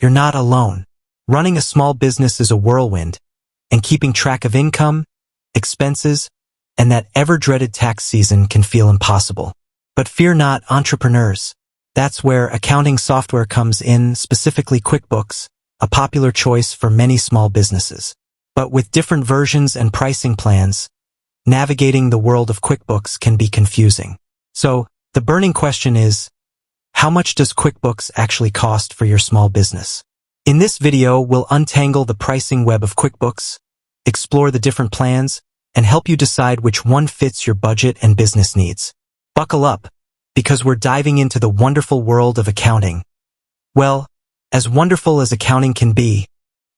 you're not alone. Running a small business is a whirlwind, and keeping track of income, expenses, and that ever-dreaded tax season can feel impossible. But fear not, entrepreneurs. That's where accounting software comes in, specifically QuickBooks, a popular choice for many small businesses. But with different versions and pricing plans, navigating the world of QuickBooks can be confusing. So, the burning question is, how much does QuickBooks actually cost for your small business? In this video, we'll untangle the pricing web of QuickBooks, explore the different plans, and help you decide which one fits your budget and business needs. Buckle up, because we're diving into the wonderful world of accounting. Well, as wonderful as accounting can be,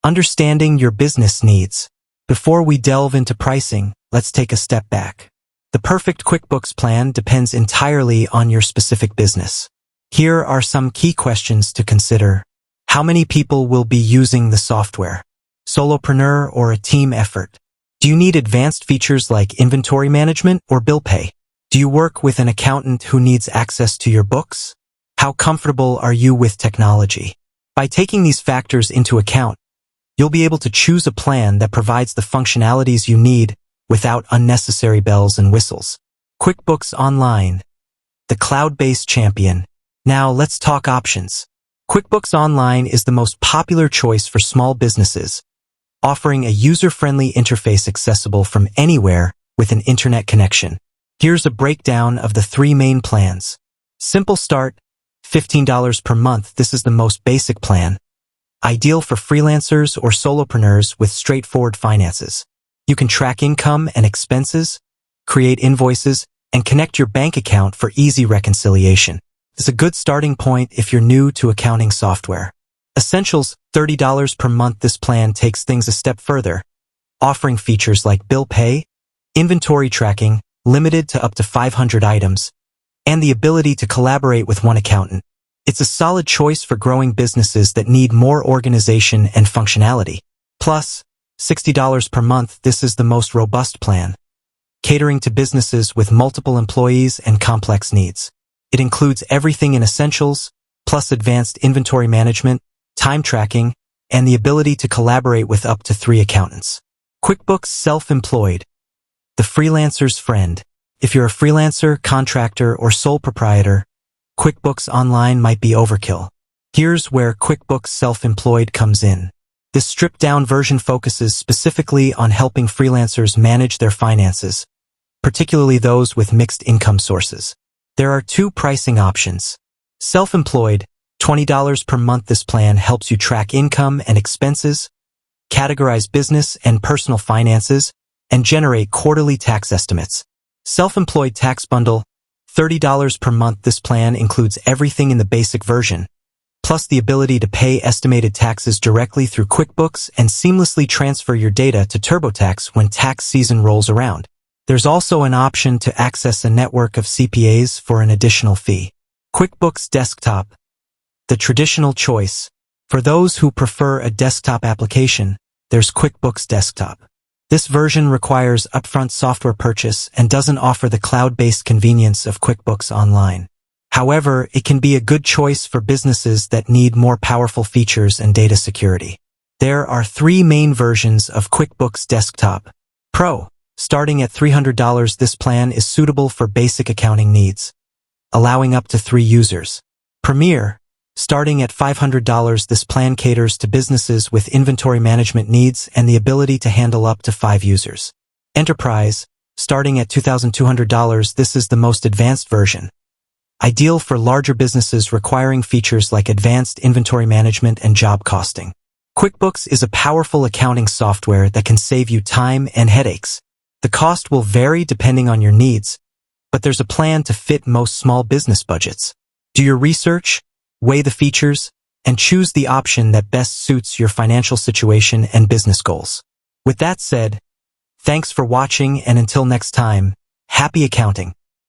understanding your business needs. Before we delve into pricing, let's take a step back. The perfect QuickBooks plan depends entirely on your specific business. Here are some key questions to consider. How many people will be using the software? Solopreneur or a team effort? Do you need advanced features like inventory management or bill pay? Do you work with an accountant who needs access to your books? How comfortable are you with technology? By taking these factors into account, you'll be able to choose a plan that provides the functionalities you need without unnecessary bells and whistles. QuickBooks Online, the cloud-based champion. Now let's talk options. QuickBooks Online is the most popular choice for small businesses, offering a user-friendly interface accessible from anywhere with an internet connection. Here's a breakdown of the three main plans. Simple Start, $15 per month. This is the most basic plan, ideal for freelancers or solopreneurs with straightforward finances. You can track income and expenses, create invoices, and connect your bank account for easy reconciliation. It's a good starting point if you're new to accounting software. Essentials, $30 per month. This plan takes things a step further, offering features like bill pay, inventory tracking, limited to up to 500 items, and the ability to collaborate with one accountant. It's a solid choice for growing businesses that need more organization and functionality. Plus, $60 per month. This is the most robust plan, catering to businesses with multiple employees and complex needs. It includes everything in Essentials, plus advanced inventory management, time tracking, and the ability to collaborate with up to 3 accountants. QuickBooks Self-Employed, the freelancer's friend. If you're a freelancer, contractor, or sole proprietor, QuickBooks Online might be overkill. Here's where QuickBooks Self-Employed comes in. This stripped-down version focuses specifically on helping freelancers manage their finances, particularly those with mixed income sources. There are 2 pricing options. Self-Employed, $20 per month. This plan helps you track income and expenses, categorize business and personal finances, and generate quarterly tax estimates. Self-Employed Tax Bundle, $30 per month. This plan includes everything in the basic version, plus the ability to pay estimated taxes directly through QuickBooks and seamlessly transfer your data to TurboTax when tax season rolls around. There's also an option to access a network of CPAs for an additional fee. QuickBooks Desktop, the traditional choice. For those who prefer a desktop application, there's QuickBooks Desktop. This version requires upfront software purchase and doesn't offer the cloud-based convenience of QuickBooks Online. However, it can be a good choice for businesses that need more powerful features and data security. There are 3 main versions of QuickBooks Desktop. Pro, starting at $300. This plan is suitable for basic accounting needs, allowing up to 3 users. Premier, starting at $500. This plan caters to businesses with inventory management needs and the ability to handle up to 5 users. Enterprise, starting at $2,200. This is the most advanced version, ideal for larger businesses requiring features like advanced inventory management and job costing. QuickBooks is a powerful accounting software that can save you time and headaches. The cost will vary depending on your needs, but there's a plan to fit most small business budgets. Do your research, weigh the features, and choose the option that best suits your financial situation and business goals. With that said, thanks for watching, and until next time, happy accounting.